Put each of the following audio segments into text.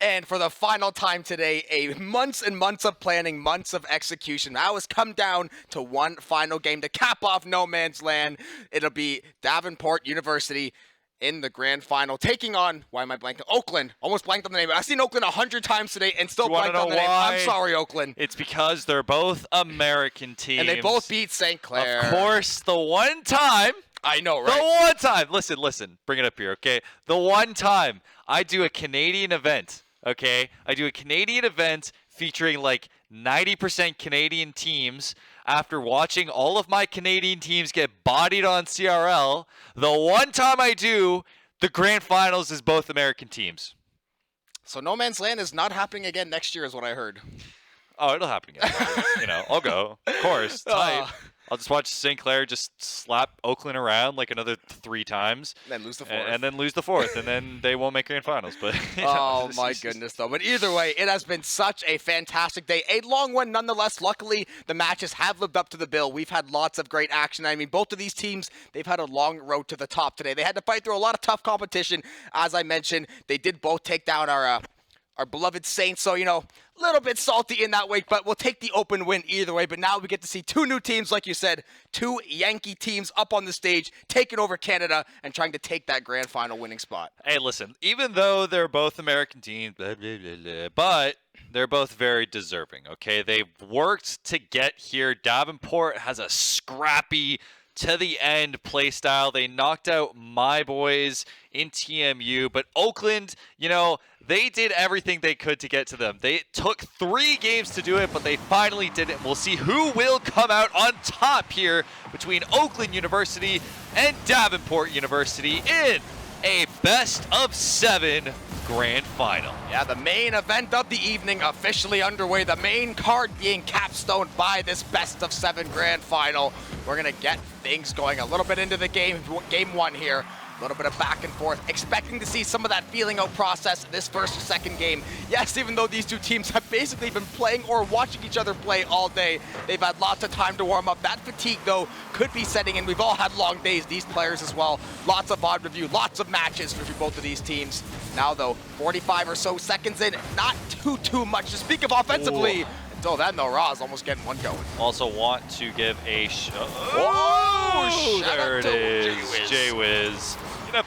And for the final time today, months and months of planning, months of execution. Now has come down to one final game to cap off No Man's Land. It'll be Davenport University in the grand final, taking on, why am I blanking? Oakland. Almost blanked on the name. I've seen Oakland 100 times today and still blanked on the name. I'm sorry, Oakland. It's because they're both American teams. And they both beat St. Clair. Of course, the one time. I know, right? The one time. Listen. Bring it up here, okay? The one time I do a Canadian event, okay? I do a Canadian event featuring like 90% Canadian teams. After watching all of my Canadian teams get bodied on CRL, the one time I do, the grand finals is both American teams. So No Man's Land is not happening again next year is what I heard. Oh, it'll happen again. I'll go. Of course. Tight. I'll just watch St. Clair just slap Oakland around like another 3 times. And then lose the 4th. And then lose the 4th. And then they won't make grand finals. But oh, my goodness, though. But either way, it has been such a fantastic day. A long one, nonetheless. Luckily, the matches have lived up to the bill. We've had lots of great action. I mean, both of these teams, they've had a long road to the top today. They had to fight through a lot of tough competition. As I mentioned, they did both take down our beloved Saints, so, a little bit salty in that way, but we'll take the open win either way. But now we get to see 2 new teams, like you said, 2 Yankee teams up on the stage, taking over Canada and trying to take that grand final winning spot. Hey, listen, even though they're both American teams, blah, blah, blah, blah, but they're both very deserving, okay? They've worked to get here. Davenport has a scrappy, to the end play style. They knocked out my boys in TMU, but Oakland, they did everything they could to get to them. They took 3 games to do it, but they finally did it. We'll see who will come out on top here between Oakland University and Davenport University in a best-of-7 grand final. Yeah, the main event of the evening officially underway. The main card being capstoned by this best-of-7 grand final. We're going to get things going a little bit into the game 1 here. A little bit of back and forth, expecting to see some of that feeling out process this first or second game. Yes, even though these 2 teams have basically been playing or watching each other play all day, they've had lots of time to warm up. That fatigue, though, could be setting in. We've all had long days, these players as well. Lots of odd review, lots of matches for both of these teams. Now, though, 45 or so seconds in, not too much to speak of offensively. Ooh. Until then, though, Roz almost getting one going. Also want to give a there it is. J-Wiz.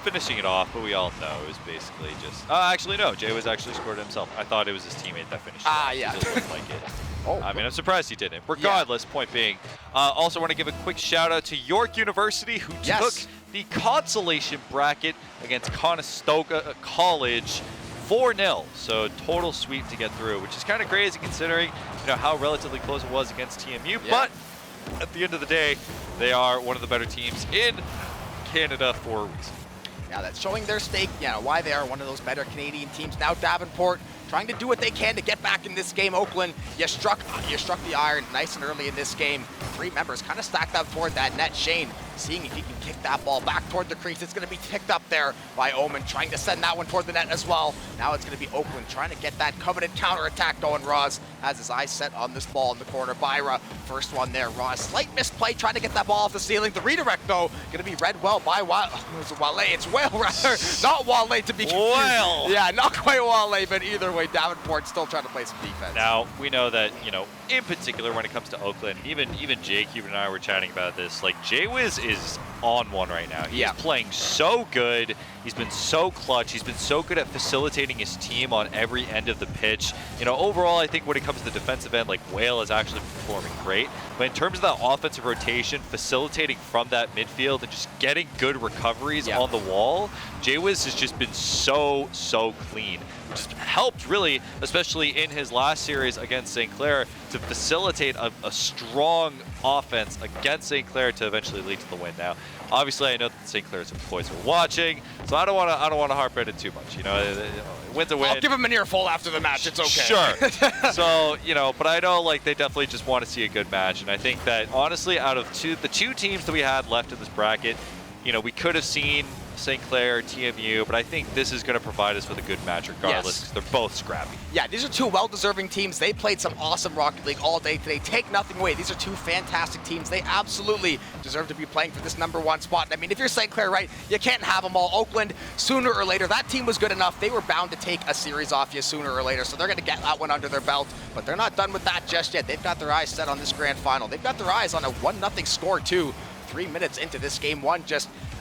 Finishing it off, but we all know it was basically just... actually, no. J-Wiz actually scored it himself. I thought it was his teammate that finished it. Yeah. It looked like it. I mean, I'm surprised he didn't. Regardless, point being, also want to give a quick shout-out to York University, who took the consolation bracket against Conestoga College 4-0. So total sweep to get through, which is kind of crazy considering how relatively close it was against TMU. Yeah. But at the end of the day, they are one of the better teams in Canada for a reason. Yeah, that's showing their stake, why they are one of those better Canadian teams. Now Davenport trying to do what they can to get back in this game. Oakland, you struck the iron nice and early in this game. 3 members kind of stacked up toward that net. Shane seeing if he can kick that ball back toward the crease. It's going to be picked up there by Omen, trying to send that one toward the net as well. Now it's going to be Oakland trying to get that coveted counterattack going. Roz has his eyes set on this ball in the corner. Byra, first one there. Roz, slight misplay, trying to get that ball off the ceiling. The redirect, though, going to be read well by Wale. It's Wale, rather. Not Wale, to be confused. Wale. Yeah, not quite Wale, but either way, Davenport still trying to play some defense. Now, we know that, in particular when it comes to Oakland, even Jake, you and I were chatting about this, like, J-Wiz is on one right now. He's playing so good. He's been so clutch. He's been so good at facilitating his team on every end of the pitch. Overall, I think when it comes to the defensive end, like, Wale is actually performing great. But in terms of that offensive rotation, facilitating from that midfield and just getting good recoveries on the wall, J-Wiz has just been so clean. Just helped, really, especially in his last series against St. Clair, to facilitate a strong offense against St. Clair to eventually lead to the win. Now, obviously, I know that St. Clair's boys are watching, so I don't want to harp at it too much. Win's a win. I'll give him an earful after the match. It's okay. Sure. So, but I know, like, they definitely just want to see a good match, and I think that honestly, out of the 2 teams that we had left in this bracket, you know, we could have seen St. Clair, TMU, but I think this is going to provide us with a good match regardless, because they're both scrappy. Yeah, these are two well-deserving teams. They played some awesome Rocket League all day today. Take nothing away. These are two fantastic teams. They absolutely deserve to be playing for this #1 spot. I mean, if you're St. Clair, right, you can't have them all. Oakland, sooner or later, that team was good enough. They were bound to take a series off you sooner or later, so they're going to get that one under their belt. But they're not done with that just yet. They've got their eyes set on this grand final. They've got their eyes on a 1-0 score, too. 3 minutes into this game one,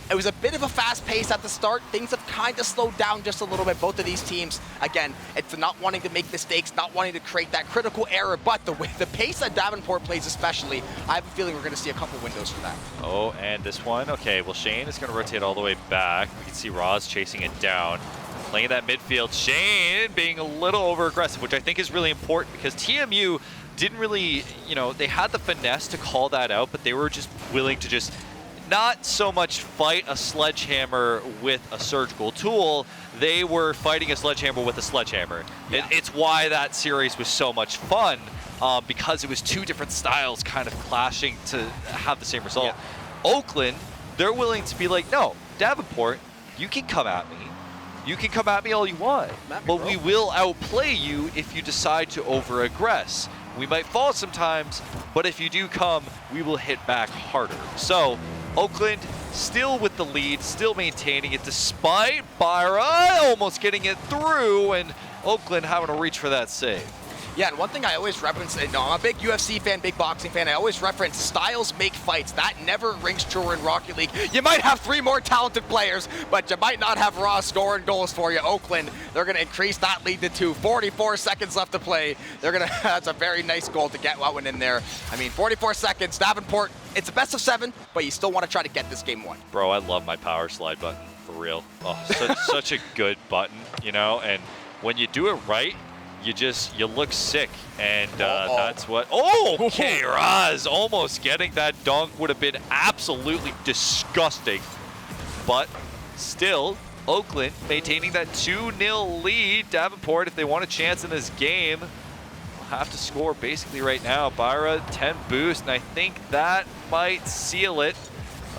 it was a bit of a fast pace at the start. Things have kind of slowed down just a little bit. Both of these teams, again, it's not wanting to make mistakes, not wanting to create that critical error, but the pace that Davenport plays especially, I have a feeling we're going to see a couple windows for that. Oh, and this one, okay, well, Shane is going to rotate all the way back. We can see Roz chasing it down. Playing that midfield, Shane being a little over-aggressive, which I think is really important because TMU didn't really, you know, they had the finesse to call that out, but they were just willing to just not so much fight a sledgehammer with a surgical tool, they were fighting a sledgehammer with a sledgehammer. Yeah. It's why that series was so much fun, because it was two different styles kind of clashing to have the same result. Yeah. Oakland, they're willing to be like, no, Davenport, you can come at me. You can come at me all you want, but we will outplay you if you decide to over-aggress. We might fall sometimes, but if you do come, we will hit back harder. So, Oakland still with the lead, still maintaining it despite Byra almost getting it through and Oakland having to reach for that save. Yeah, and one thing I always reference, I'm a big UFC fan, big boxing fan, I always reference styles make fights. That never rings true in Rocket League. You might have 3 more talented players, but you might not have Ross scoring goals for you. Oakland, they're going to increase that lead to 2. 44 seconds left to play. They're going to, that's a very nice goal to get that one in there. I mean, 44 seconds, Davenport, it's a best of 7, but you still want to try to get this game won. Bro, I love my power slide button, for real. Oh, such a good button, you know, and when you do it right, you look sick, and that's what. Oh, okay, Raz almost getting that dunk would have been absolutely disgusting, but still, Oakland maintaining that 2-0 lead. Davenport, if they want a chance in this game, will have to score basically right now. Byra 10 boost, and I think that might seal it.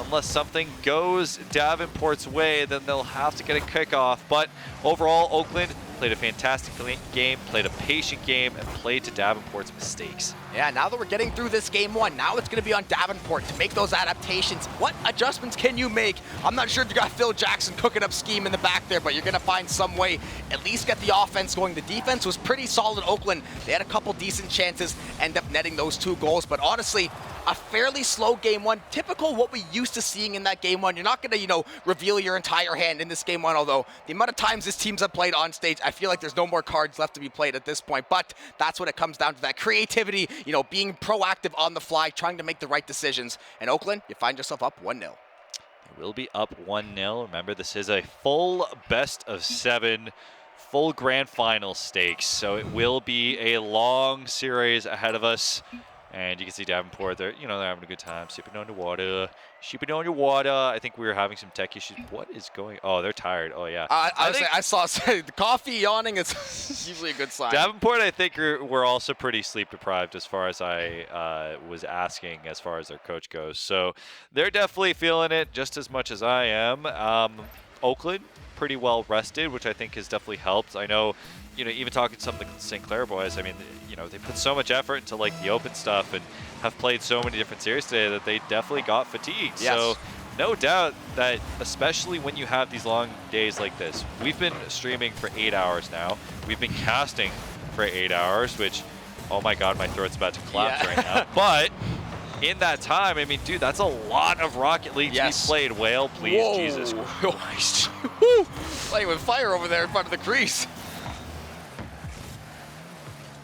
Unless something goes Davenport's way, then they'll have to get a kickoff. But overall, Oakland played a fantastic game, played a patient game, and played to Davenport's mistakes. Yeah, now that we're getting through this game one, now it's going to be on Davenport to make those adaptations. What adjustments can you make? I'm not sure if you got Phil Jackson cooking up scheme in the back there, but you're going to find some way, at least get the offense going. The defense was pretty solid. Oakland, they had a couple decent chances, end up netting those 2 goals, but honestly, a fairly slow game one, typical what we used to seeing in that game one. You're not going to, reveal your entire hand in this game one, although the amount of times this teams have played on stage, I feel like there's no more cards left to be played at this point, but that's what it comes down to, that creativity, being proactive on the fly, trying to make the right decisions. And Oakland, you find yourself up 1-0. They will be up 1-0. Remember, this is a full best of 7, full grand final stakes, so it will be a long series ahead of us. And you can see Davenport, they're having a good time, sipping on the water, shipping on your water. I think we were having some tech issues. What is going? Oh, they're tired. Oh, yeah. I saw the coffee yawning. It's usually a good sign. Davenport, I think, we're also pretty sleep deprived as far as I was asking as far as their coach goes. So they're definitely feeling it just as much as I am. Oakland, pretty well rested, which I think has definitely helped. I know, even talking to some of the St. Clair boys, I mean, they put so much effort into the open stuff and have played so many different series today that they definitely got fatigued. Yes. So no doubt that, especially when you have these long days like this, we've been streaming for 8 hours now. We've been casting for 8 hours, which, oh my God, my throat's about to collapse right now. But in that time, I mean, dude, that's a lot of Rocket League to be played. Whale, please. Whoa. Jesus Christ. Playing with fire over there in front of the crease.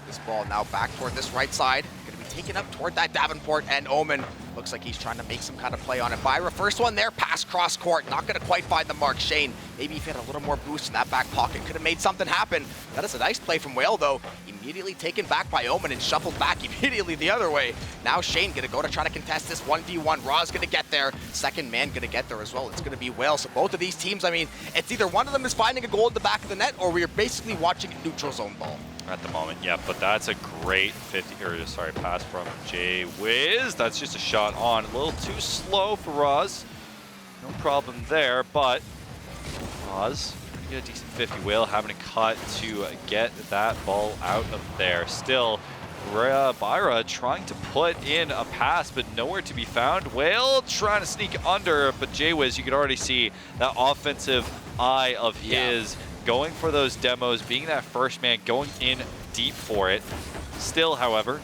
This ball now back toward this right side. Going to be taken up toward that Davenport, and Omen looks like he's trying to make some kind of play on it. Byra, first one there, pass cross court. Not going to quite find the mark. Shane, maybe if he had a little more boost in that back pocket, could have made something happen. That is a nice play from Whale, though. Immediately taken back by Omen and shuffled back immediately the other way. Now Shane going to go to try to contest this 1v1. Ra's going to get there. Second man going to get there as well. It's going to be Whale. So both of these teams, I mean, it's either one of them is finding a goal at the back of the net, or we are basically watching a neutral zone ball. At the moment, yeah, but that's a great pass from Jay Wiz. That's just a shot on. A little too slow for Roz. No problem there, but Oz get a decent 50. Whale having to cut to get that ball out of there. Still, Byra trying to put in a pass, but nowhere to be found. Whale trying to sneak under, but Jaywiz, you could already see that offensive eye of his going for those demos, being that first man, going in deep for it. Still, however,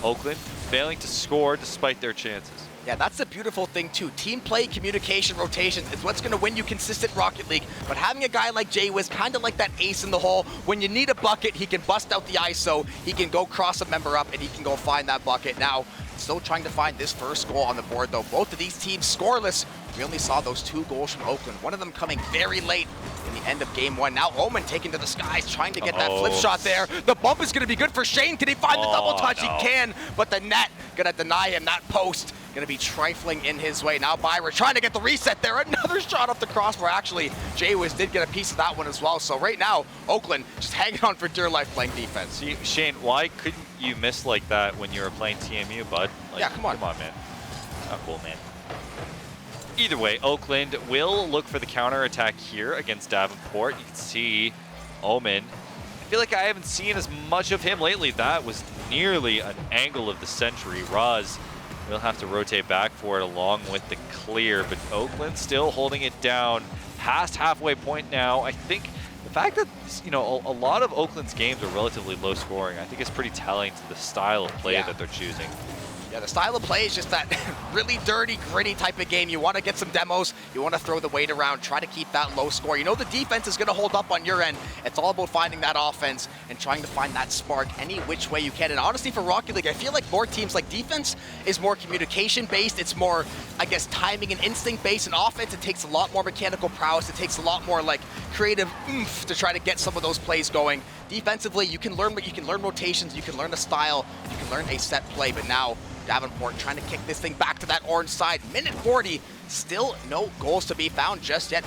Oakland failing to score despite their chances. Yeah, that's the beautiful thing too. Team play, communication, rotations is what's going to win you consistent Rocket League. But having a guy like Jaywiz, kind of like that ace in the hole, when you need a bucket, he can bust out the ISO, he can go cross a member up, and he can go find that bucket. Now, still trying to find this first goal on the board though. Both of these teams scoreless. We only saw those 2 goals from Oakland, one of them coming very late in the end of game 1. Now Omen taking to the skies, trying to get that flip shot there. The bump is going to be good for Shane. Can he find the double touch? No. He can, but the net going to deny him. That post going to be trifling in his way. Now Byra trying to get the reset there. Another shot off the crossbar. Actually, Jaywiz did get a piece of that one as well. So right now, Oakland just hanging on for dear life playing defense. See, Shane, why couldn't you miss like that when you were playing TMU, bud? Like, yeah, come on. Come on, man. Not cool, man. Either way, Oakland will look for the counter attack here against Davenport. You can see Omen. I feel like I haven't seen as much of him lately. That was nearly an angle of the century. Raz will have to rotate back for it along with the clear, but Oakland still holding it down past halfway point now. I think the fact that, you know, a lot of Oakland's games are relatively low scoring, I think is pretty telling to the style of play that they're choosing. Yeah, the style of play is just that really dirty, gritty type of game. You want to get some demos, you want to throw the weight around, try to keep that low score. You know the defense is going to hold up on your end. It's all about finding that offense and trying to find that spark any which way you can. And honestly, for Rocket League, I feel like more teams, like defense is more communication-based. It's more, I guess, timing and instinct-based. And offense, it takes a lot more mechanical prowess. It takes a lot more like creative oomph to try to get some of those plays going. Defensively, you can learn rotations, you can learn a style, you can learn a set play. But now, Davenport trying to kick this thing back to that orange side. Minute 40, still no goals to be found just yet.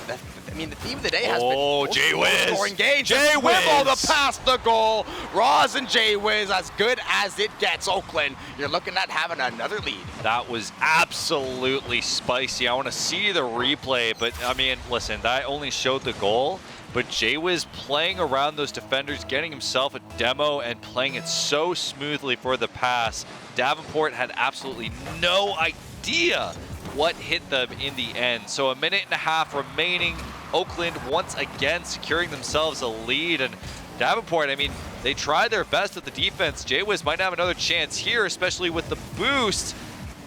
I mean, the theme of the day has been Jaywiz scoring games. Jaywiz The pass, the goal. Raz and Jaywiz, as good as it gets. Oakland, you're looking at having another lead. That was absolutely spicy. I want to see the replay, but I mean, listen, that only showed the goal. But Jaywiz playing around those defenders, getting himself a demo and playing it so smoothly for the pass. Davenport had absolutely no idea what hit them in the end. So 1.5 minutes remaining. Oakland once again securing themselves a lead. And Davenport, I mean, they tried their best at the defense. Jaywiz might have another chance here, especially with the boost.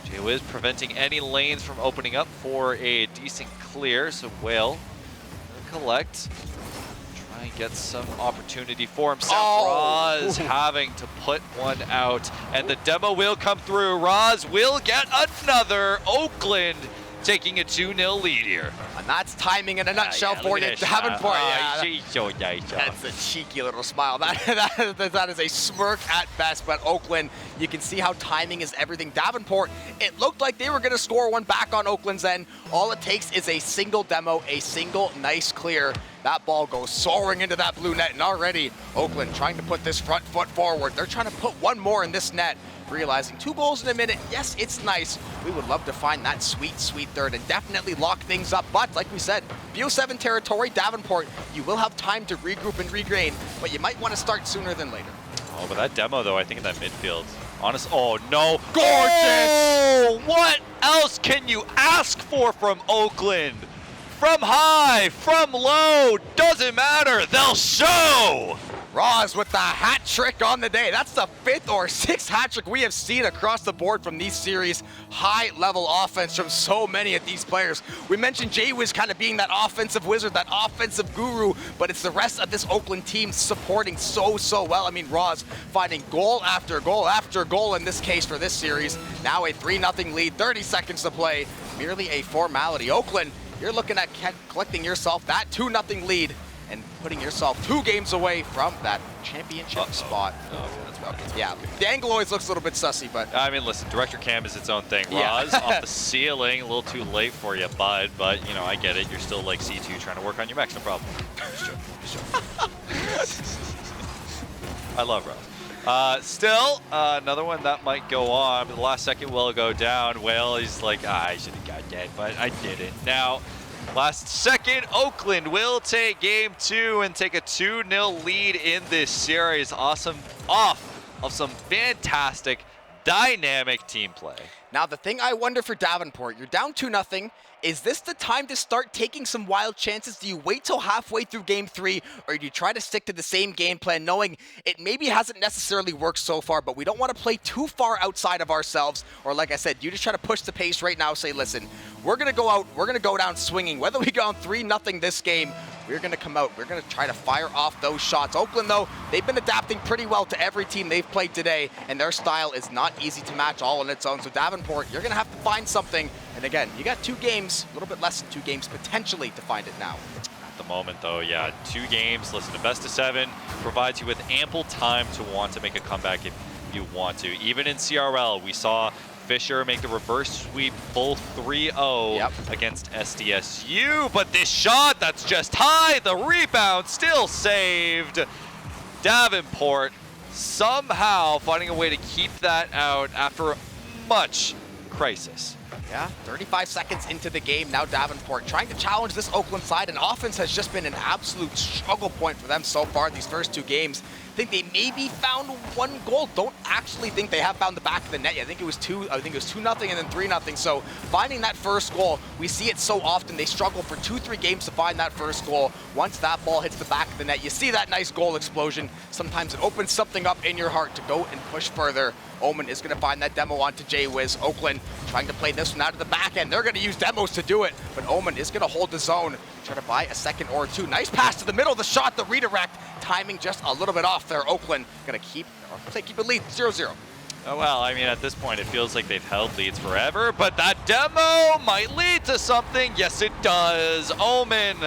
Jaywiz preventing any lanes from opening up for a decent clear. So Whale collect. Try and get some opportunity for himself. Raz having to put one out, and the demo will come through. Raz will get another. Oakland taking a 2-0 lead here. And that's timing in a nutshell for you, Davenport. That's a cheeky little smile. That is a smirk at best, but Oakland, you can see how timing is everything. Davenport, it looked like they were going to score one back on Oakland's end. All it takes is a single demo, a single nice clear. That ball goes soaring into that blue net, and already Oakland trying to put this front foot forward. They're trying to put one more in this net, realizing 2 goals in a minute, yes, it's nice. We would love to find that sweet, sweet third and definitely lock things up. But like we said, BO7 territory, Davenport, you will have time to regroup and regain, but you might want to start sooner than later. Oh, but that demo, though, I think in that midfield, honest, oh no. Gorgeous! Oh, what else can you ask for from Oakland? From high, from low, doesn't matter, they'll show! Raz with the hat trick on the day. That's the 5th or 6th hat trick we have seen across the board from these series. High-level offense from so many of these players. We mentioned Jaywiz kind of being that offensive wizard, that offensive guru, but it's the rest of this Oakland team supporting so well. I mean, Raz finding goal after goal after goal in this case for this series. Now a 3-0 lead, 30 seconds to play. Merely a formality. Oakland, you're looking at collecting yourself that 2-0 lead and putting yourself 2 games away from that championship spot. Yeah, the angle always looks a little bit sussy, but... I mean, listen, Director Cam is its own thing. Raz off the ceiling, a little too late for you, bud, but, you know, I get it. You're still like C2 trying to work on your mechs, no problem. I love Raz. Still, another one that might go on, but the last second will go down. Well, he's like, I should have got dead, but I didn't. Now, last second, Oakland will take game 2 and take a 2-0 lead in this series. Awesome, off of some fantastic, dynamic team play. Now, the thing I wonder for Davenport, you're down 2-0. Is this the time to start taking some wild chances? Do you wait till halfway through game 3, or do you try to stick to the same game plan, knowing it maybe hasn't necessarily worked so far, but we don't want to play too far outside of ourselves? Or like I said, you just try to push the pace right now, say, listen, we're going to go out, we're going to go down swinging. Whether we go down 3-0 this game, we're going to come out, we're going to try to fire off those shots. Oakland, though, they've been adapting pretty well to every team they've played today, and their style is not easy to match all on its own. So Davenport, you're going to have to find something. And again, you got 2 games, a little bit less than 2 games potentially to find it now. At the moment, though, yeah, 2 games. Listen, the best of 7 provides you with ample time to want to make a comeback if you want to. Even in CRL, we saw Fisher make the reverse sweep full 3-0 against SDSU, but this shot, that's just high. The rebound still saved. Davenport somehow finding a way to keep that out after much crisis. Yeah, 35 seconds into the game. Now Davenport trying to challenge this Oakland side, and offense has just been an absolute struggle point for them so far these first 2 games. I think they maybe found 1 goal. Don't actually think they have found the back of the net yet. I think it was 2-0 and then 3-0. So finding that first goal, we see it so often. They struggle for 2-3 games to find that first goal. Once that ball hits the back of the net, you see that nice goal explosion. Sometimes it opens something up in your heart to go and push further. Omen is going to find that demo onto Jay-Wiz. Oakland trying to play this one out of the back end. They're going to use demos to do it, but Omen is going to hold the zone, try to buy a second or 2. Nice pass to the middle of the shot, the redirect. Timing just a little bit off there. Oakland going to keep a lead, 0-0. Oh, well, I mean, at this point, it feels like they've held leads forever, but that demo might lead to something. Yes, it does. Omen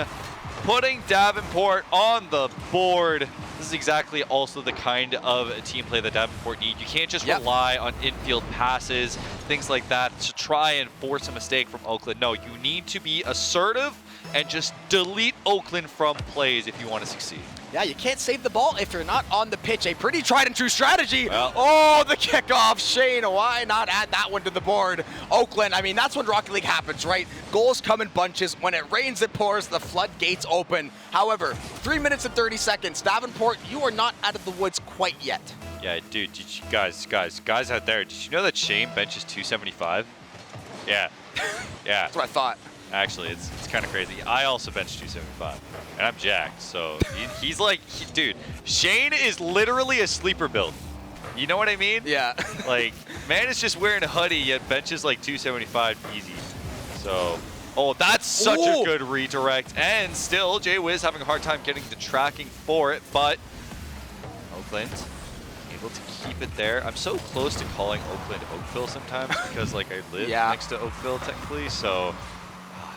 putting Davenport on the board. This is exactly also the kind of team play that Davenport need. You can't just rely on infield passes, things like that, to try and force a mistake from Oakland. No, you need to be assertive and just delete Oakland from plays if you want to succeed. Yeah, you can't save the ball if you're not on the pitch. A pretty tried and true strategy. Well, oh, the kickoff. Shane, why not add that one to the board? Oakland, I mean, that's when Rocket League happens, right? Goals come in bunches. When it rains, it pours. The floodgates open. However, 3 minutes and 30 seconds. Davenport, you are not out of the woods quite yet. Yeah, dude, guys out there, did you know that Shane benches 275? Yeah. Yeah. That's what I thought. Actually, it's kind of crazy. I also bench 275, and I'm jacked, so he's like, dude, Shane is literally a sleeper build. You know what I mean? Yeah. Like, man is just wearing a hoodie, yet benches like 275 easy. So, oh, that's such a good redirect, and still, Jay-Wiz having a hard time getting the tracking for it, but Oakland able to keep it there. I'm so close to calling Oakland Oakville sometimes because, like, I live next to Oakville technically, so.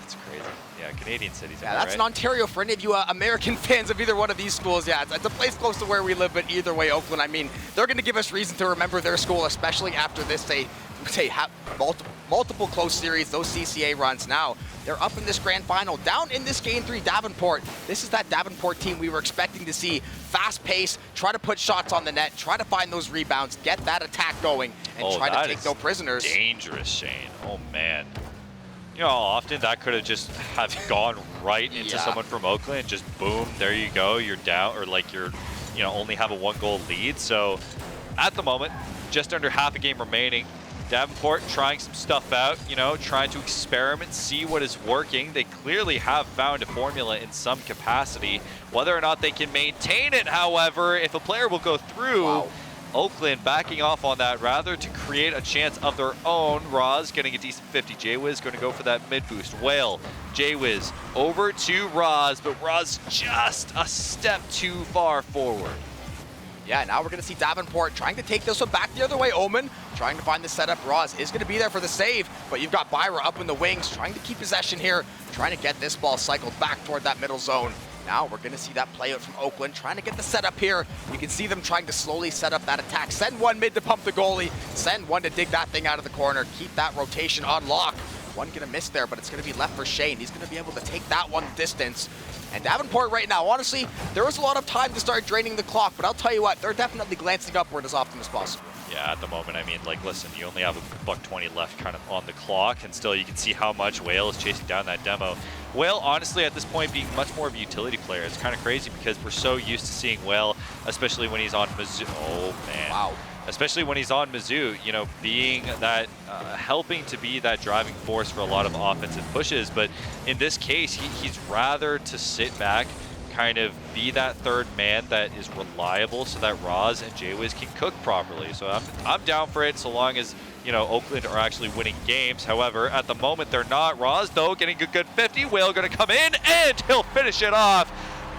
It's crazy. Yeah, Canadian cities. Yeah, that's right? In Ontario for any of you American fans of either one of these schools. Yeah, it's a place close to where we live, but either way, Oakland, I mean, they're going to give us reason to remember their school, especially after this. They have multiple close series, those CCA runs. Now, they're up in this grand final. Down in this game 3, Davenport. This is that Davenport team we were expecting to see. Fast pace, try to put shots on the net, try to find those rebounds, get that attack going, and try to take no prisoners. Dangerous, Shane. Oh, man. You know how often that could have just have gone right into someone from Oakland, just boom, there you go, you're down, or like you're, you know, only have a 1-goal lead. So at the moment, just under half a game remaining, Davenport trying some stuff out, you know, trying to experiment, see what is working. They clearly have found a formula in some capacity. Whether or not they can maintain it, however, if a player will go through, Oakland backing off on that rather to create a chance of their own. Roz getting a decent 50. Jay-Wiz going to go for that mid boost. Whale, Jay-Wiz over to Roz, but Roz just a step too far forward. Yeah, now we're going to see Davenport trying to take this one back the other way. Omen trying to find the setup. Roz is going to be there for the save, but you've got Byra up in the wings trying to keep possession here, trying to get this ball cycled back toward that middle zone. Now we're going to see that play out from Oakland, trying to get the setup here. You can see them trying to slowly set up that attack. Send one mid to pump the goalie. Send one to dig that thing out of the corner. Keep that rotation on lock. One gonna miss there, but it's gonna be left for Shane. He's gonna be able to take that one distance. And Davenport right now, honestly, there was a lot of time to start draining the clock, but I'll tell you what, they're definitely glancing upward as often as possible. Yeah, at the moment, I mean, like, listen, you only have a $1:20 left kind of on the clock, and still you can see how much Whale is chasing down that demo. Whale, honestly, at this point, being much more of a utility player. It's kind of crazy because we're so used to seeing Whale, especially when he's on Mizzou. Oh, man. Wow. Especially when he's on Mizzou, you know, being that, helping to be that driving force for a lot of offensive pushes. But in this case, he's rather to sit back, kind of be that third man that is reliable so that Roz and Jaywiz can cook properly. So I'm down for it so long as, you know, Oakland are actually winning games. However, at the moment, they're not. Roz, though, getting a good 50. Whale going to come in, and he'll finish it off.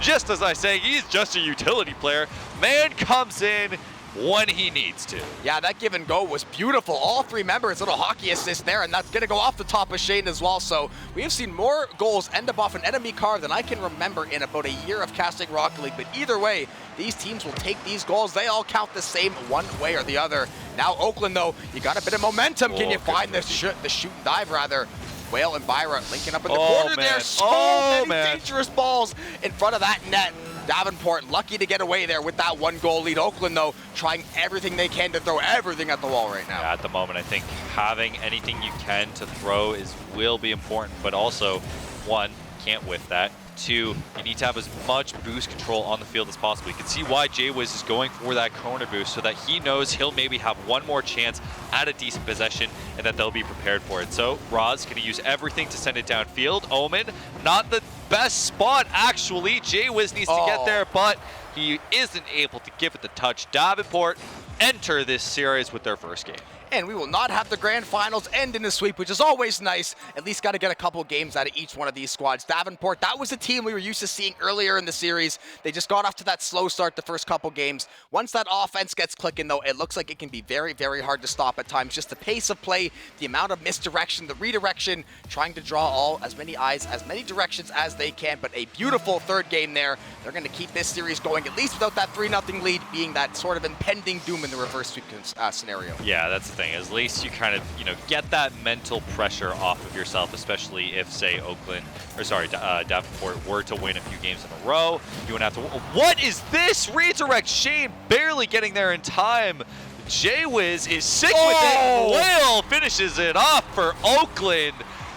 Just as I say, he's just a utility player. Man comes in when he needs to. Yeah, that give and go was beautiful. All three members, little hockey assist there, and that's going to go off the top of Shane as well. So we have seen more goals end up off an enemy car than I can remember in about a year of casting Rocket League. But either way, these teams will take these goals. They all count the same one way or the other. Now Oakland, though, you got a bit of momentum. Can you find the shoot and dive, rather? Whale and Byra linking up in the corner there. So many dangerous balls in front of that net. Davenport lucky to get away there with that 1-goal lead. Oakland, though, trying everything they can to throw everything at the wall right now. Yeah, at the moment, I think having anything you can to throw will be important, but also, one, can't whiff that. Two, you need to have as much boost control on the field as possible. You can see why Jaywiz is going for that corner boost so that he knows he'll maybe have one more chance at a decent possession and that they'll be prepared for it. So Roz going to use everything to send it downfield. Omen, not the best spot actually. Jaywiz needs to get there, but he isn't able to give it the touch. Davenport enter this series with their first game. And we will not have the grand finals end in a sweep, which is always nice. At least got to get a couple games out of each one of these squads. Davenport, that was a team we were used to seeing earlier in the series. They just got off to that slow start the first couple games. Once that offense gets clicking, though, it looks like it can be very, very hard to stop at times. Just the pace of play, the amount of misdirection, the redirection, trying to draw as many eyes, as many directions as they can. But a beautiful third game there. They're going to keep this series going, at least without that 3-0 lead being that sort of impending doom in the reverse sweep scenario. Yeah, that's the thing. At least you kind of, you know, get that mental pressure off of yourself, especially if, say, Davenport were to win a few games in a row. You wouldn't have to. What is this redirect? Shane barely getting there in time. Jaywiz is sick with it. Whale finishes it off for Oakland.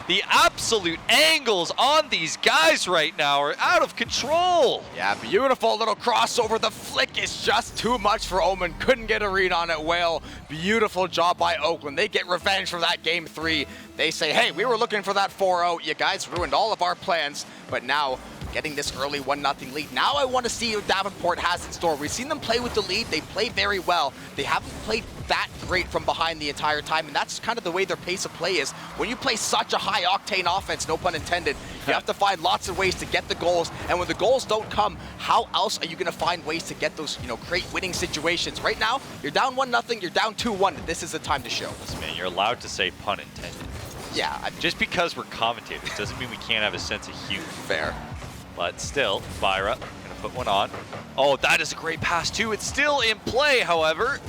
The absolute angles on these guys right now are out of control. Yeah, beautiful little crossover. The flick is just too much for Omen. Couldn't get a read on it. Whale, beautiful job by Oakland. They get revenge for that game 3. They say, hey, we were looking for that 4-0. You guys ruined all of our plans. But now, getting this early 1-0 lead. Now I want to see what Davenport has in store. We've seen them play with the lead. They play very well. They haven't played that great from behind the entire time, and that's kind of the way their pace of play is. When you play such a high-octane offense, no pun intended, you have to find lots of ways to get the goals, and when the goals don't come, how else are you going to find ways to get those, create winning situations? Right now, you're down 1-0, you're down 2-1. This is the time to show. Listen, man, you're allowed to say pun intended. Yeah. Just because we're commentators doesn't mean we can't have a sense of humor. Fair. But still, Byra gonna put one on. Oh, that is a great pass too. It's still in play, however.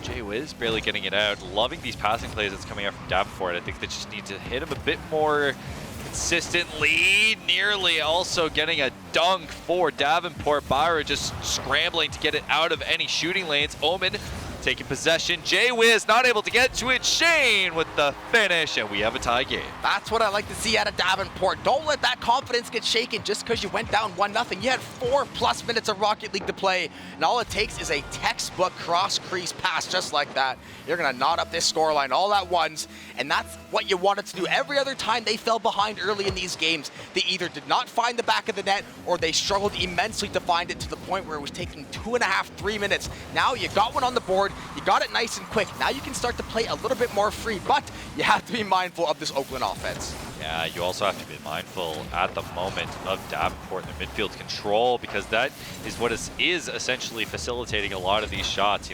Jaywiz barely getting it out. Loving these passing plays that's coming out from Davenport. I think they just need to hit him a bit more consistently. Nearly also getting a dunk for Davenport. Byra just scrambling to get it out of any shooting lanes. Omen taking possession. Jaywiz not able to get to it. Shane with the finish, and we have a tie game. That's what I like to see out of Davenport. Don't let that confidence get shaken just because you went down 1-0. You had 4+ minutes of Rocket League to play, and all it takes is a textbook cross-crease pass just like that. You're going to knot up this scoreline all at once, and that's what you wanted to do. Every other time they fell behind early in these games, they either did not find the back of the net or they struggled immensely to find it to the point where it was taking 2.5, 3 minutes. Now you got one on the board. You got it nice and quick. Now you can start to play a little bit more free, but you have to be mindful of this Oakland offense. Yeah, you also have to be mindful at the moment of Davenport and their midfield control, because that is what is essentially facilitating a lot of these shots.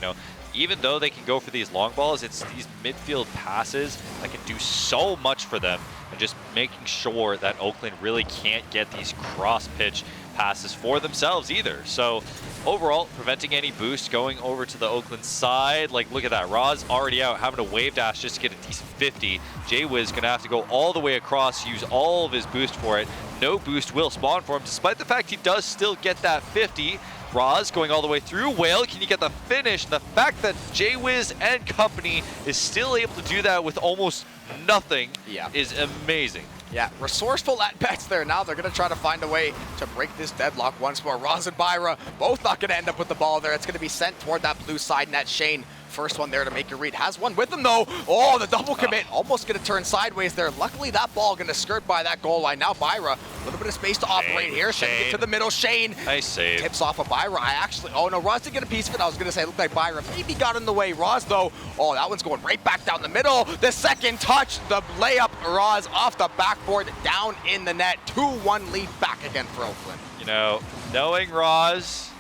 Even though they can go for these long balls, it's these midfield passes that can do so much for them, and just making sure that Oakland really can't get these cross-pitch passes for themselves either. So overall, preventing any boost going over to the Oakland side. Like, look at that. Raw's already out, having a wave dash just to get a decent 50. Jaywiz gonna have to go all the way across, use all of his boost for it. No boost will spawn for him, despite the fact he does still get that 50. Raz going all the way through. Whale, can you get the finish? And the fact that Jaywiz and company is still able to do that with almost nothing is amazing. Yeah, resourceful at bets there. Now they're going to try to find a way to break this deadlock once more. Raz and Byra both not going to end up with the ball there. It's going to be sent toward that blue side net. Shane, first one there to make your read. Has one with him, though. Oh, the double commit. Almost going to turn sideways there. Luckily, that ball going to skirt by that goal line. Now Byra, a little bit of space to operate here. Sending it to the middle. Shane. Nice save. Tips off of Byra. Oh, no, Raz didn't get a piece of it. I was going to say it looked like Byra maybe got in the way. Raz, though, oh, that one's going right back down the middle. The second touch, the layup. Raz off the backboard, down in the net. 2-1 lead back again for Oakland. You know, knowing Raz,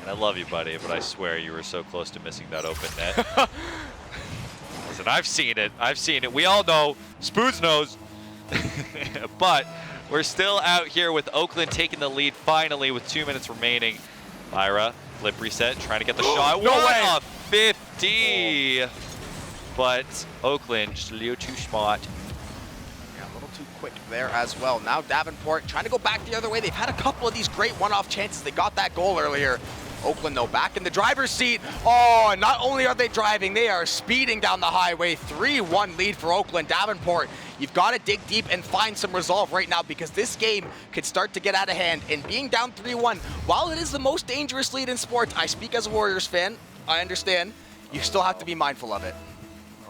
and I love you, buddy, but I swear you were so close to missing that open net. Listen, I've seen it. I've seen it. We all know. Spoons knows. But we're still out here with Oakland taking the lead finally with 2 minutes remaining. Myra, flip reset, trying to get the shot. No what way. a 50! But Oakland just a little too smart. Yeah, a little too quick there as well. Now Davenport trying to go back the other way. They've had a couple of these great one-off chances. They got that goal earlier. Oakland, though, back in the driver's seat. Oh, and not only are they driving, they are speeding down the highway. 3-1 lead for Oakland. Davenport, you've got to dig deep and find some resolve right now because this game could start to get out of hand. And being down 3-1, while it is the most dangerous lead in sports, I speak as a Warriors fan, I understand, you still have to be mindful of it.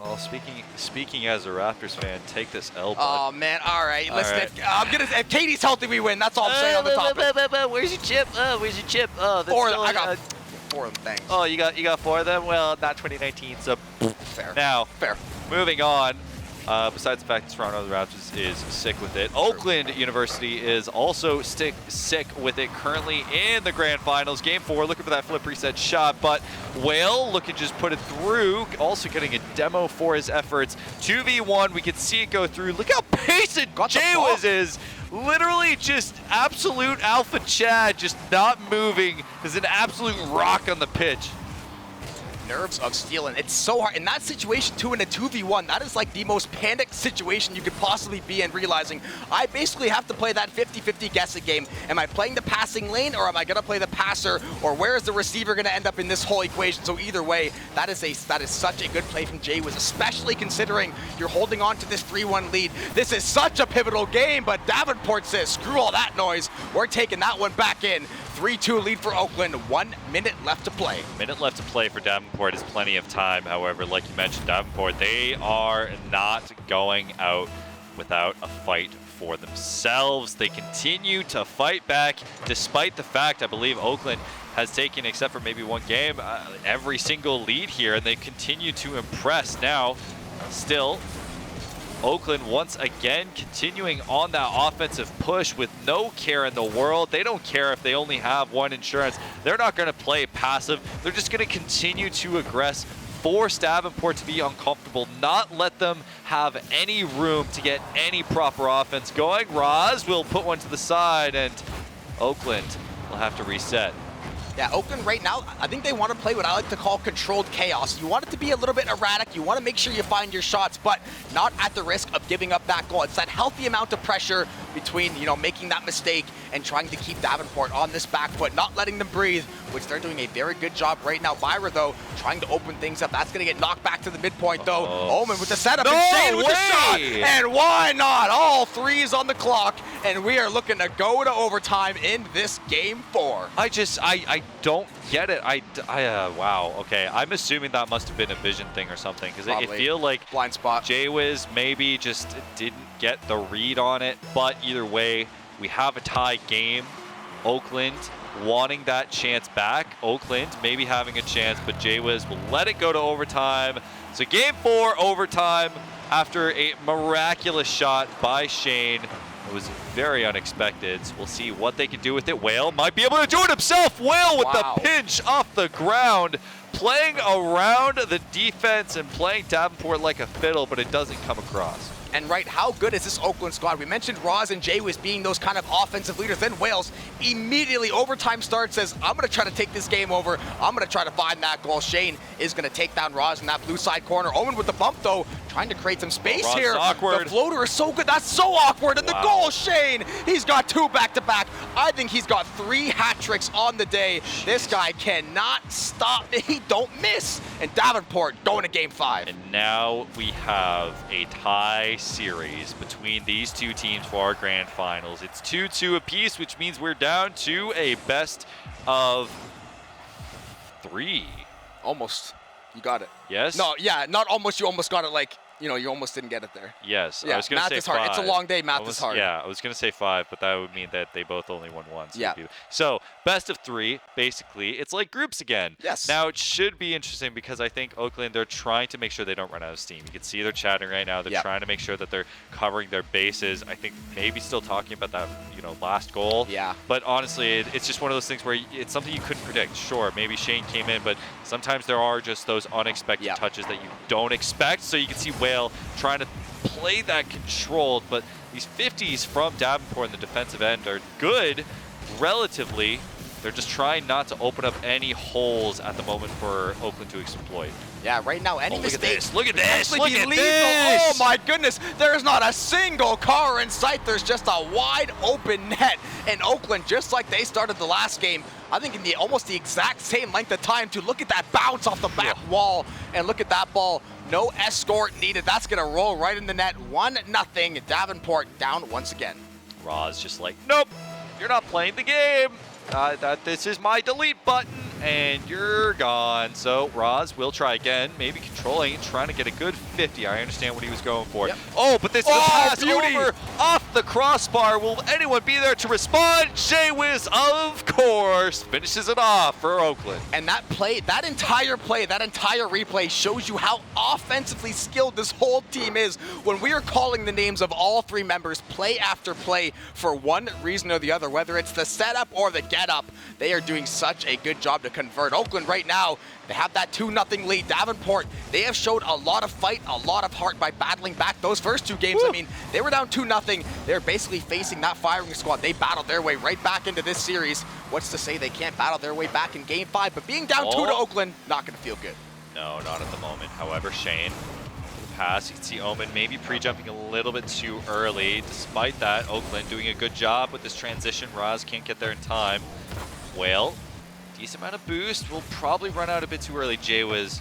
Well, speaking as a Raptors fan, take this L, bud. Oh, man, all right. Listen, right. If Katie's healthy, we win. That's all I'm saying on the topic. Where's your chip? Where's your chip? I got 4 of them, thanks. Oh, you got 4 of them? Well, not 2019, so Fair. Now, Fair. moving on. Besides the fact that Toronto Raptors is sick with it, Oakland University is also sick with it currently in the grand finals. Game 4, looking for that flip reset shot, but Whale looking to just put it through, also getting a demo for his efforts. 2v1, we can see it go through. Look how patient Jaywiz is. Literally just absolute alpha Chad, just not moving. Is an absolute rock on the pitch. Nerves of steel, and it's so hard in that situation too. In a 2v1, that is like the most panicked situation you could possibly be in, realizing I basically have to play that 50-50 guessing game. Am I playing the passing lane, or am I going to play the passer, or where is the receiver going to end up in this whole equation? So either way, that is such a good play from Jaywiz, especially considering you're holding on to this 3-1 lead. This is such a pivotal game, but Davenport says screw all that noise, we're taking that one back in. 3-2 lead for Oakland, 1 minute left to play. Minute left to play for Davenport is plenty of time. However, like you mentioned, Davenport, they are not going out without a fight for themselves. They continue to fight back, despite the fact, I believe, Oakland has taken, except for maybe one game, every single lead here, and they continue to impress. Now, still, Oakland once again continuing on that offensive push with no care in the world. They don't care if they only have one insurance. They're not going to play passive. They're just going to continue to aggress, force Davenport to be uncomfortable, not let them have any room to get any proper offense going. Raz will put one to the side, and Oakland will have to reset. Yeah, Oakland right now, I think they want to play what I like to call controlled chaos. You want it to be a little bit erratic. You want to make sure you find your shots, but not at the risk of giving up that goal. It's that healthy amount of pressure between, you know, making that mistake and trying to keep Davenport on this back foot, not letting them breathe, which they're doing a very good job right now. Byra, though, trying to open things up. That's going to get knocked back to the midpoint, though. Omen with the setup, and Shane with the shot. And why not? All threes on the clock, and we are looking to go to overtime in this game 4. I don't get it. Wow, okay. I'm assuming that must have been a vision thing or something, because it feel like blind spot. Jaywiz maybe just didn't get the read on it, but either way, we have a tie game. Oakland wanting that chance back. Oakland maybe having a chance, but Jaywiz will let it go to overtime. So game 4, overtime, after a miraculous shot by Shane. It was very unexpected. So we'll see what they can do with it. Whale might be able to do it himself. Whale with the pinch off the ground, playing around the defense and playing Davenport like a fiddle, but it doesn't come across. And right, how good is this Oakland squad? We mentioned Roz and Jay was being those kind of offensive leaders. Then Wales immediately, overtime starts, says, I'm going to try to take this game over. I'm going to try to find that goal. Shane is going to take down Roz in that blue side corner. Owen with the bump, though, trying to create some space here. Awkward. The floater is so good. That's so awkward. And the goal, Shane, he's got 2 back-to-back. I think he's got 3 hat tricks on the day. Jeez. This guy cannot stop. He don't miss. And Davenport going to game 5. And now we have a tie series between these 2 teams for our grand finals. It's 2-2 apiece, which means we're down to a best of 3. Almost. You got it. Yes? No, yeah, not almost. You almost got it like, you know, you almost didn't get it there. Yes. Yeah, I was going to say math is hard. 5. It's a long day. Math is hard. Yeah, I was going to say 5, but that would mean that they both only won once. Yeah. So, best of 3, basically. It's like groups again. Yes. Now, it should be interesting because I think Oakland, they're trying to make sure they don't run out of steam. You can see they're chatting right now. They're trying to make sure that they're covering their bases. I think maybe still talking about that, you know, last goal. Yeah. But honestly, it's just one of those things where it's something you couldn't predict. Sure, maybe Shane came in, but sometimes there are just those unexpected touches that you don't expect. So you can see Whale trying to play that controlled, but these 50s from Davenport in the defensive end are good relatively. They're just trying not to open up any holes at the moment for Oakland to exploit. Yeah, right now, any mistakes. Look at this. Look at this. Oh my goodness. There's not a single car in sight. There's just a wide open net. And Oakland, just like they started the last game, I think in the almost the exact same length of time to look at that bounce off the back wall and look at that ball. No escort needed. That's going to roll right in the net. 1-0. Davenport down once again. Ra's just like, nope, you're not playing the game. This is my delete button, and you're gone. So Roz will try again, maybe controlling, trying to get a good 50. I understand what he was going for. Yep. Oh, but this is a pass beauty. over off the crossbar. Will anyone be there to respond? Jay-Wiz, of course, finishes it off for Oakland. And that play, that entire replay shows you how offensively skilled this whole team is. When we are calling the names of all 3 members play after play for one reason or the other, whether it's the setup or the get up, they are doing such a good job to convert. Oakland right now, they have that 2-0 lead. Davenport, they have showed a lot of fight, a lot of heart by battling back those first 2 games. I mean, they were down 2-0. They're basically facing that firing squad. They battled their way right back into this series. What's to say they can't battle their way back in game 5, but being down 2 to Oakland, not going to feel good. No, not at the moment. However, Shane, pass. You can see Omen maybe pre-jumping a little bit too early. Despite that, Oakland doing a good job with this transition. Raz can't get there in time. Whale, decent amount of boost. Will probably run out a bit too early. Jay was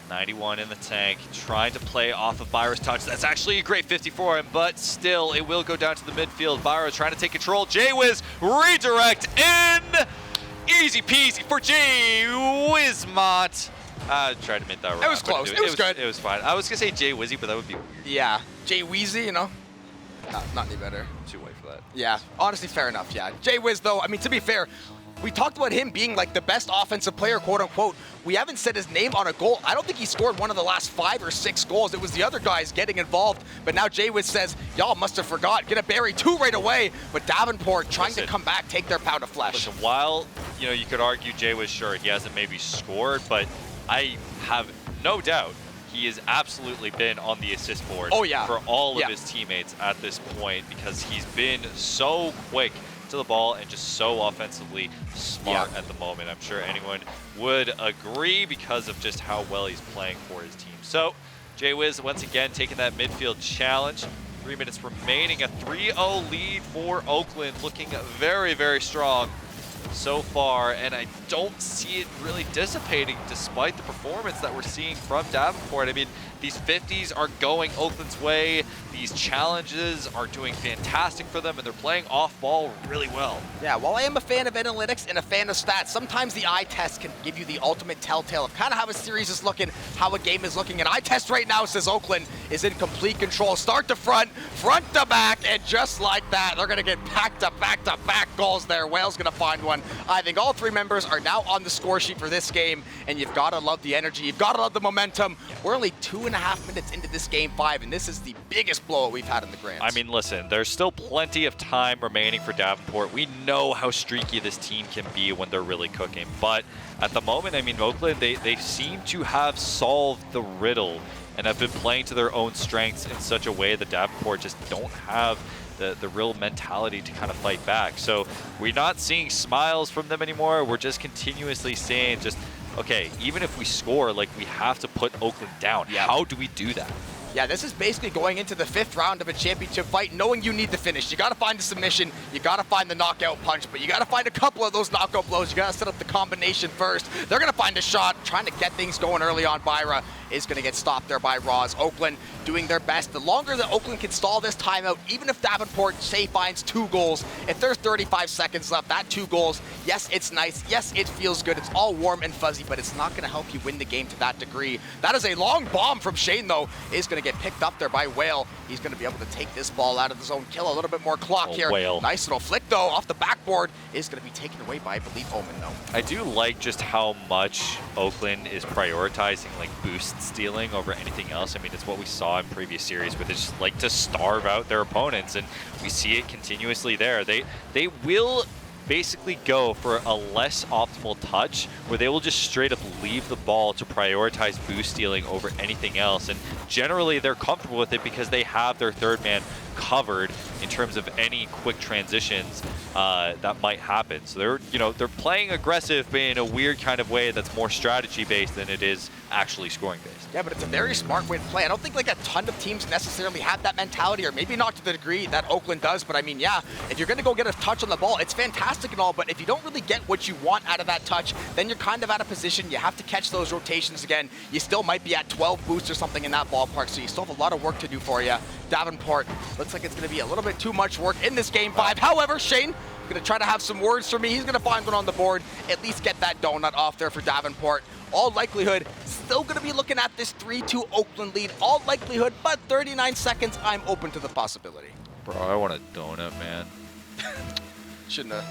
91 in the tank, trying to play off of Byro's touch. That's actually a great 50 for him, but still, it will go down to the midfield. Byro trying to take control. Jay-Wiz redirect in. Easy peasy for Jay-Wizmont. I tried to make that right. It was close. It was good. It was fine. I was going to say Jay-Wizzy, but that would be weird. Yeah. Jay-Weezy, you know? Not any better. Too late for that. Yeah. Honestly, fair enough, yeah. Jay-Wiz, though, I mean, to be fair, we talked about him being like the best offensive player, quote unquote. We haven't said his name on a goal. I don't think he scored one of the last 5 or 6 goals. It was the other guys getting involved. But now Jay-Wiz says, y'all must have forgot. Gonna bury 2 right away. But Davenport trying to come back, take their pound of flesh. Listen, while, you know, you could argue Jay-Wiz, sure, he hasn't maybe scored, but I have no doubt he has absolutely been on the assist board for all of his teammates at this point, because he's been so quick to the ball and just so offensively smart at the moment. I'm sure anyone would agree because of just how well he's playing for his team. So Jay-Wiz once again taking that midfield challenge. 3 minutes remaining, a 3-0 lead for Oakland, looking very, very strong so far, and I don't see it really dissipating despite the performance that we're seeing from Davenport. I mean, these 50s are going Oakland's way. These challenges are doing fantastic for them, and they're playing off ball really well. Yeah, while I am a fan of analytics and a fan of stats, sometimes the eye test can give you the ultimate telltale of kind of how a series is looking, how a game is looking. And eye test right now says Oakland is in complete control. Start to front, front to back, and just like that, they're going to get back-to-back goals there. Wales going to find one. I think all 3 members are now on the score sheet for this game, and you've got to love the energy. You've got to love the momentum. We're only 2.5 minutes into this game 5, and this is the biggest blowout we've had in the Grands. I mean, listen, there's still plenty of time remaining for Davenport. We know how streaky this team can be when they're really cooking, but at the moment, I mean, Oakland, they seem to have solved the riddle and have been playing to their own strengths in such a way that Davenport just don't have the real mentality to kind of fight back. So we're not seeing smiles from them anymore. We're just continuously saying just, okay, even if we score, like, we have to put Oakland down. Yeah. How do we do that? Yeah, this is basically going into the 5th round of a championship fight, knowing you need the finish. You got to find the submission, you got to find the knockout punch, but you got to find a couple of those knockout blows. You got to set up the combination first. They're going to find a shot, trying to get things going early on. Byra is going to get stopped there by Roz. Oakland doing their best. The longer that Oakland can stall this timeout, even if Davenport, say, finds 2 goals, if there's 35 seconds left, that 2 goals, yes, it's nice. Yes, it feels good. It's all warm and fuzzy, but it's not going to help you win the game to that degree. That is a long bomb from Shane, though, is going to get picked up there by Whale. He's going to be able to take this ball out of the zone, kill a little bit more clock here. Whale. Nice little flick, though, off the backboard. Is going to be taken away by, I believe, Omen, though. I do like just how much Oakland is prioritizing like boost stealing over anything else. I mean, it's what we saw in previous series where they just like to starve out their opponents, and we see it continuously there. They will basically go for a less optimal touch where they will just straight up leave the ball to prioritize boost stealing over anything else, and generally they're comfortable with it because they have their 3rd man covered in terms of any quick transitions that might happen. So they're playing aggressive, but in a weird kind of way that's more strategy based than it is actually scoring based. Yeah, but it's a very smart way to play. I don't think like a ton of teams necessarily have that mentality, or maybe not to the degree that Oakland does, but I mean, yeah, if you're going to go get a touch on the ball, it's fantastic and all, but if you don't really get what you want out of that touch, then you're kind of out of position. You have to catch those rotations again. You still might be at 12 boosts or something in that ballpark, so you still have a lot of work to do for you. Davenport, looks like it's going to be a little bit too much work in this game 5. However, Shane going to try to have some words for me. He's going to find one on the board, at least get that donut off there for Davenport. All likelihood, still going to be looking at this 3-2 Oakland lead. All likelihood, but 39 seconds, I'm open to the possibility. Bro, I want a donut, man. Shouldn't have.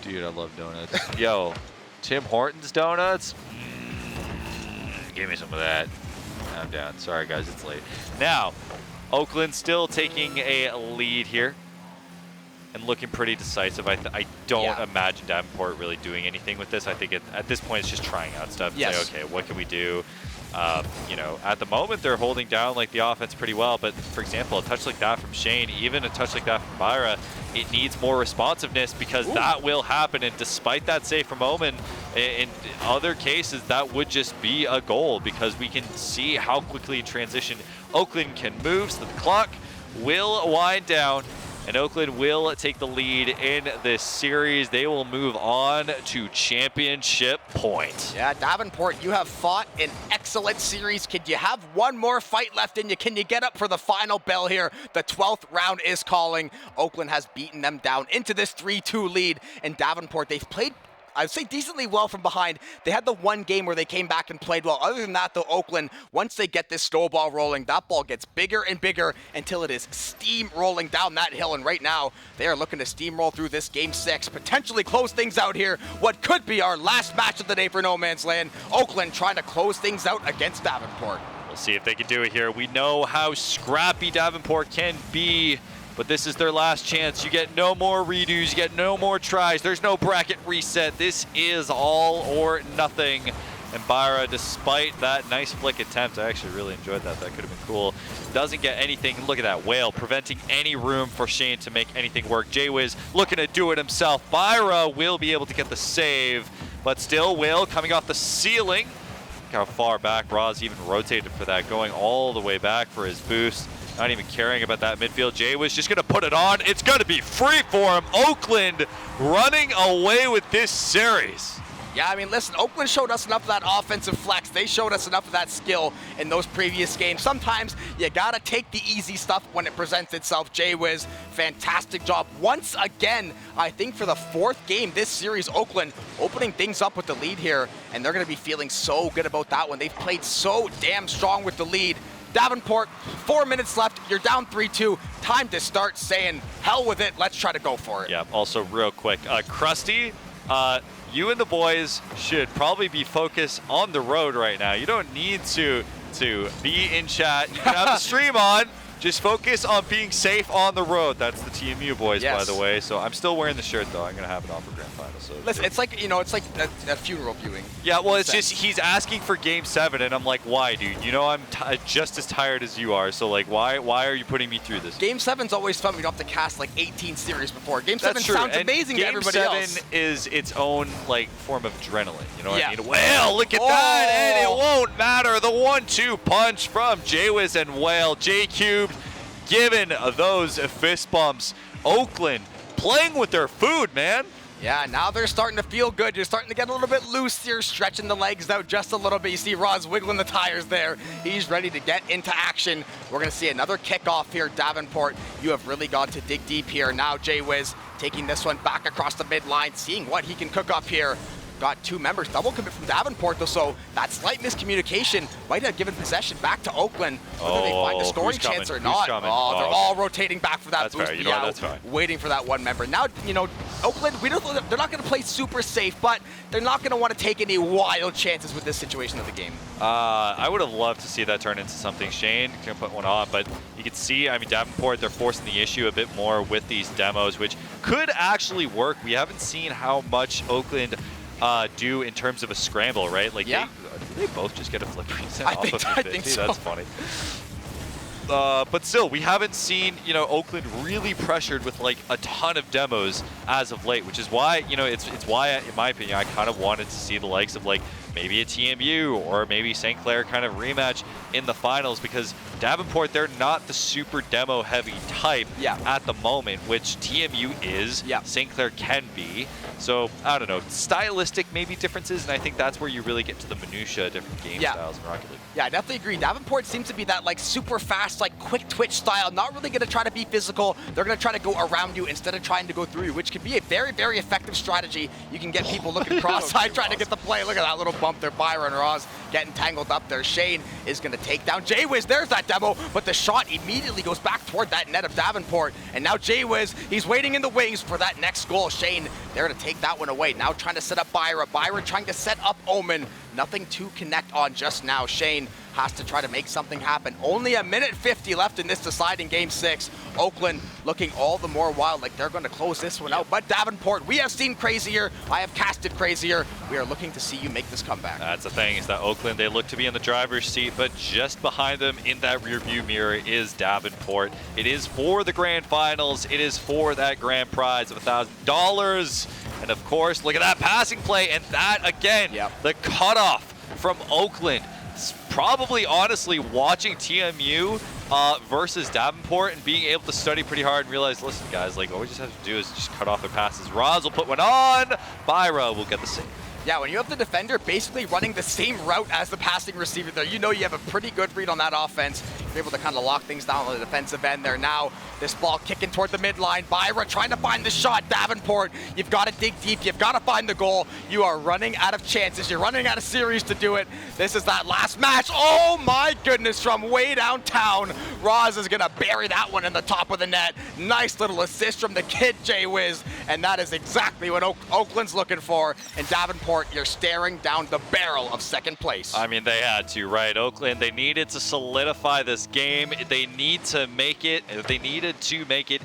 Dude, I love donuts. Yo, Tim Hortons donuts? Give me some of that. I'm down. Sorry, guys, it's late. Now, Oakland still taking a lead here and looking pretty decisive. I don't imagine Davenport really doing anything with this. I think at this point it's just trying out stuff. Yes. Say, okay, what can we do? You know, at the moment they're holding down like the offense pretty well, but for example, a touch like that from Shane, even a touch like that from Byra, it needs more responsiveness because that will happen. And despite that save from Omen, in other cases that would just be a goal because we can see how quickly in transition Oakland can move. So the clock will wind down, and Oakland will take the lead in this series. They will move on to championship point. Yeah, Davenport, you have fought an excellent series. Can you have one more fight left in you? Can you get up for the final bell here? The 12th round is calling. Oakland has beaten them down into this 3-2 lead. And Davenport, they've played, I'd say, decently well from behind. They had the one game where they came back and played well. Other than that, though, Oakland, once they get this snowball rolling, that ball gets bigger and bigger until it is steam rolling down that hill. And right now, they are looking to steamroll through this Game 6, potentially close things out here. What could be our last match of the day for No Man's Land. Oakland trying to close things out against Davenport. We'll see if they can do it here. We know how scrappy Davenport can be, but this is their last chance. You get no more redos, you get no more tries. There's no bracket reset. This is all or nothing. And Byra, despite that nice flick attempt, I actually really enjoyed that. That could have been cool. Doesn't get anything. Look at that Whale, preventing any room for Shane to make anything work. Jaywiz looking to do it himself. Byra will be able to get the save, but still Whale coming off the ceiling. Look how far back Roz even rotated for that, going all the way back for his boost. Not even caring about that midfield. Jay was just going to put it on. It's going to be free for him. Oakland running away with this series. Yeah, I mean, listen, Oakland showed us enough of that offensive flex. They showed us enough of that skill in those previous games. Sometimes you got to take the easy stuff when it presents itself. Jaywiz, fantastic job. Once again, I think for the 4th game this series, Oakland opening things up with the lead here, and they're going to be feeling so good about that one. They've played so damn strong with the lead. Davenport, 4 minutes left. You're down 3-2. Time to start saying, hell with it. Let's try to go for it. Yeah, also real quick, Krusty, you and the boys should probably be focused on the road right now. You don't need to be in chat. You can have the stream on, Just focus on being safe on the road. That's the TMU boys, by the way. So I'm still wearing the shirt, though. I'm going to have it on for Grand Final. So listen, it's like, you know, it's like a funeral viewing. Yeah, well, it's just he's asking for Game 7, and I'm like, why, dude? You know I'm just as tired as you are, so, like, why are you putting me through this? Game 7's always fun. We don't have to cast, like, 18 series before. Game 7 sounds amazing to everybody else. Game 7 is its own, like, form of adrenaline. You know what I mean? Well, look at that, and it won't matter. The 1-2 punch from Jaywiz and Whale. J-Cubed giving those fist bumps. Oakland playing with their food, man. Yeah, now they're starting to feel good. You're starting to get a little bit loose here, stretching the legs out just a little bit. You see Roz wiggling the tires there. He's ready to get into action. We're going to see another kickoff here, Davenport. You have really got to dig deep here. Now Jaywiz taking this one back across the midline, seeing what he can cook up here. Got two members double commit from Davenport, though, so that slight miscommunication might have given possession back to Oakland. Whether they find a scoring chance or not. They're all rotating back for that boost. Fair. You know what, that's fine. Waiting for that one member. Now, you know, Oakland, they're not going to play super safe, but they're not going to want to take any wild chances with this situation of the game. I would have loved to see that turn into something. Shane can put one on, but you can see, I mean, Davenport, they're forcing the issue a bit more with these demos, which could actually work. We haven't seen how much Oakland do in terms of a scramble, right? Like, did they both just get a flip reset off of 50? I think so. That's funny. But still, we haven't seen, you know, Oakland really pressured with like a ton of demos as of late, which is why, you know, it's why, in my opinion, I kind of wanted to see the likes of like maybe a TMU or maybe St. Clair kind of rematch in the finals, because Davenport, they're not the super demo heavy type at the moment, which TMU is, St. Clair can be. So, I don't know, stylistic maybe differences, and I think that's where you really get to the minutia of different game styles in Rocket League. Yeah, I definitely agree. Davenport seems to be that like super fast, like quick twitch style, not really going to try to be physical. They're going to try to go around you instead of trying to go through you, which can be a very, very effective strategy. You can get people looking cross-eyed trying to get the play. Look at that little bump there. Byron Ross getting tangled up there. Shane is going to take down Jaywiz. There's that demo, but the shot immediately goes back toward that net of Davenport. And now Jaywiz, he's waiting in the wings for that next goal. Shane there to take that one away. Now trying to set up Byra. Byra trying to set up Omen. Nothing to connect on just now. Shane has to try to make something happen. Only a minute 50 left in this deciding Game 6. Oakland looking all the more wild, like they're going to close this one out. But Davenport, we have seen crazier. I have casted crazier. We are looking to see you make this comeback. That's the thing, is that Oakland, they look to be in the driver's seat, but just behind them in that rear view mirror is Davenport. It is for the grand finals. It is for that grand prize of $1,000. And of course, look at that passing play, and that again, the cutoff from Oakland. Probably, honestly, watching TMU versus Davenport and being able to study pretty hard and realize, listen, guys, like, all we just have to do is just cut off their passes. Roz will put one on. Byra will get the save. Yeah, when you have the defender basically running the same route as the passing receiver there, you know you have a pretty good read on that offense. You're able to kind of lock things down on the defensive end there. Now, this ball kicking toward the midline. Byra trying to find the shot. Davenport, you've got to dig deep. You've got to find the goal. You are running out of chances. You're running out of series to do it. This is that last match. Oh my goodness, from way downtown. Roz is going to bury that one in the top of the net. Nice little assist from the kid, Jaywiz. And that is exactly what Oakland's looking for. And Davenport, you're staring down the barrel of second place. I mean, they had to, right? Oakland, they needed to solidify this game. They needed to make it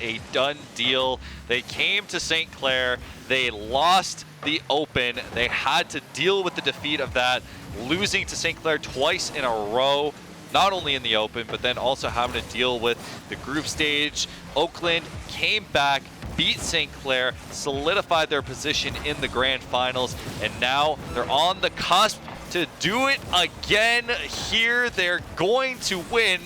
a done deal. They came to St. Clair. They lost the Open. They had to deal with the defeat of that, losing to St. Clair twice in a row. Not only in the Open, but then also having to deal with the group stage. Oakland came back, beat St. Clair, solidified their position in the grand finals, and now they're on the cusp to do it again here. They're going to win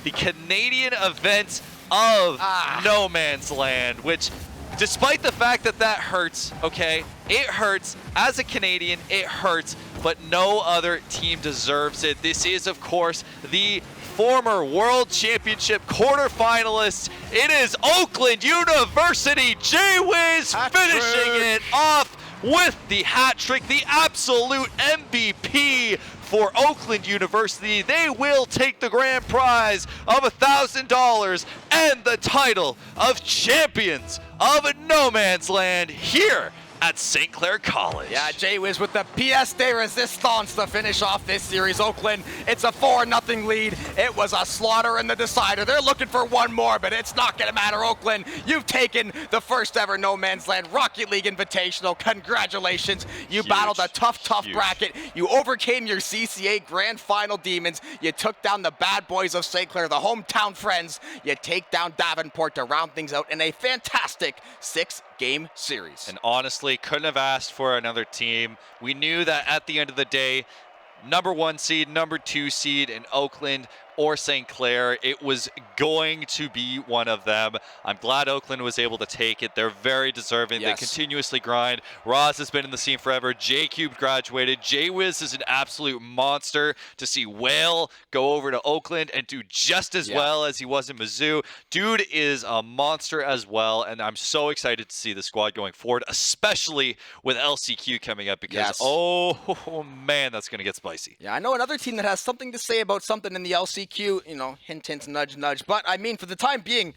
the Canadian event of No Man's Land, which, despite the fact that that hurts, okay, it hurts. As a Canadian, it hurts, but no other team deserves it. This is, of course, the former World Championship quarterfinalists. It is Oakland University. Jaywiz finishing it off with the hat trick, the absolute MVP for Oakland University. They will take the grand prize of $1,000 and the title of champions of No Man's Land here at St. Clair College. Yeah, Jay-Wiz with the pièce de résistance to finish off this series. Oakland, it's a 4-0 lead. It was a slaughter in the decider. They're looking for one more, but it's not going to matter. Oakland, you've taken the first ever No Man's Land Rocket League Invitational. Congratulations. You battled a tough bracket. You overcame your CCA Grand Final demons. You took down the bad boys of St. Clair, the hometown friends. You take down Davenport to round things out in a fantastic 6-game series. And honestly, couldn't have asked for another team. We knew that at the end of the day, number 1 seed, number 2 seed in Oakland or St. Clair, it was going to be one of them. I'm glad Oakland was able to take it. They're very deserving. Yes. They continuously grind. Roz has been in the scene forever. J-Cube graduated. J-Wiz is an absolute monster. To see Whale go over to Oakland and do just as well as he was in Mizzou. Dude is a monster as well, and I'm so excited to see the squad going forward, especially with LCQ coming up because, oh man, that's going to get spicy. Yeah, I know another team that has something to say about something in the LCQ. You know, hint, hint, nudge, nudge. But, I mean, for the time being,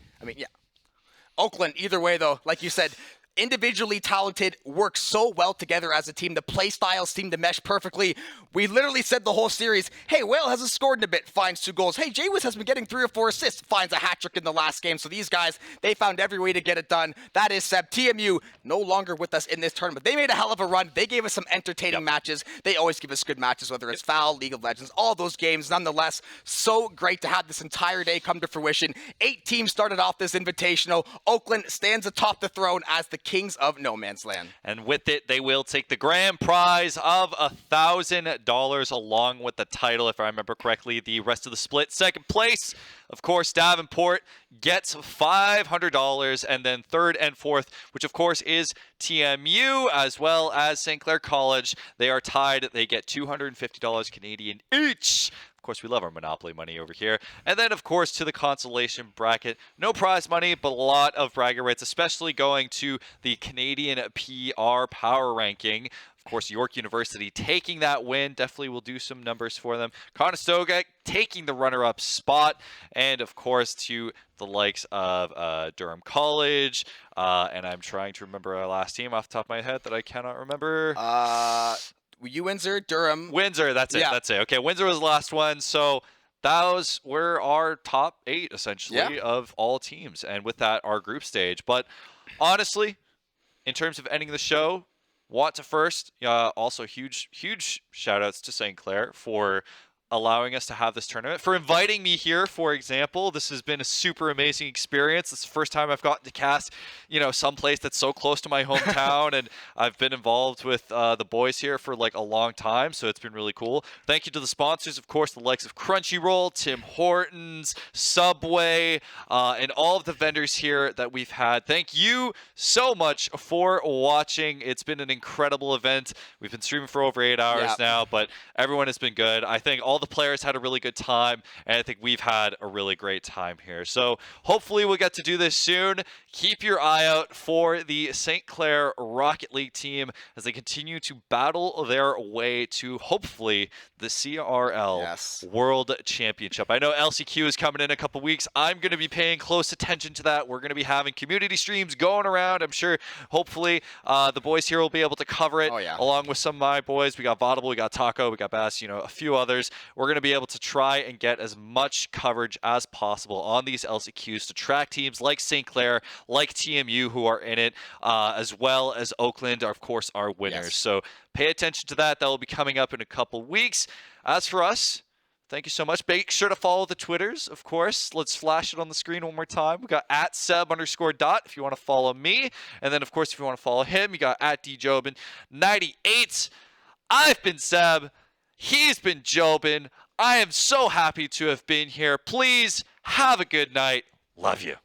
Oakland, either way, though, like you said, individually talented, work so well together as a team. The play styles seem to mesh perfectly. We literally said the whole series, hey, Whale hasn't scored in a bit, finds 2 goals. Hey, Jay-Wiz has been getting 3 or 4 assists, finds a hat trick in the last game. So these guys, they found every way to get it done. That is Seb. TMU no longer with us in this tournament. They made a hell of a run. They gave us some entertaining matches. They always give us good matches, whether it's Foul, League of Legends, all those games. Nonetheless, so great to have this entire day come to fruition. 8 teams started off this invitational. Oakland stands atop the throne as the kings of No Man's Land. And with it, they will take the grand prize of $1,000 along with the title, if I remember correctly. The rest of the split, second place, of course, Davenport gets $500, and then third and fourth, which of course is TMU as well as St. Clair College. They are tied. They get $250 Canadian each. Of course, we love our Monopoly money over here. And then, of course, to the consolation bracket. No prize money, but a lot of bragging rights, especially going to the Canadian PR Power Ranking. Of course, York University taking that win. Definitely will do some numbers for them. Conestoga taking the runner-up spot. And, of course, to the likes of Durham College. And I'm trying to remember our last team off the top of my head that I cannot remember. Windsor, Durham. Windsor, that's it. Yeah. That's it. Okay, Windsor was the last one. So those were our top 8, essentially, of all teams. And with that, our group stage. But honestly, in terms of ending the show, want to first, also huge shout-outs to St. Clair for allowing us to have this tournament, for inviting me here, for example. This has been a super amazing experience. It's the first time I've gotten to cast, someplace that's so close to my hometown, and I've been involved with the boys here for like a long time, so it's been really cool. Thank you to the sponsors, of course, the likes of Crunchyroll, Tim Hortons, Subway, and all of the vendors here that we've had. Thank you so much for watching. It's been an incredible event. We've been streaming for over 8 hours now, but everyone has been good. I think all the players had a really good time, and I think we've had a really great time here. So hopefully we'll get to do this soon. Keep your eye out for the St. Clair Rocket League team as they continue to battle their way to hopefully the CRL World Championship. I know LCQ is coming in a couple weeks. I'm going to be paying close attention to that. We're going to be having community streams going around. I'm sure hopefully the boys here will be able to cover it along with some of my boys. We got Vaudable, we got Taco, we got Bass, a few others. We're going to be able to try and get as much coverage as possible on these LCQs to track teams like St. Clair, like TMU who are in it, as well as Oakland, of course, our winners. So pay attention to that. That will be coming up in a couple weeks. As for us, thank you so much. Make sure to follow the Twitters, of course. Let's flash it on the screen one more time. We got @Seb_Dot if you want to follow me. And then, of course, if you want to follow him, you got @DJobin98. I've been Seb. He's been Jobin. I am so happy to have been here. Please have a good night. Love you.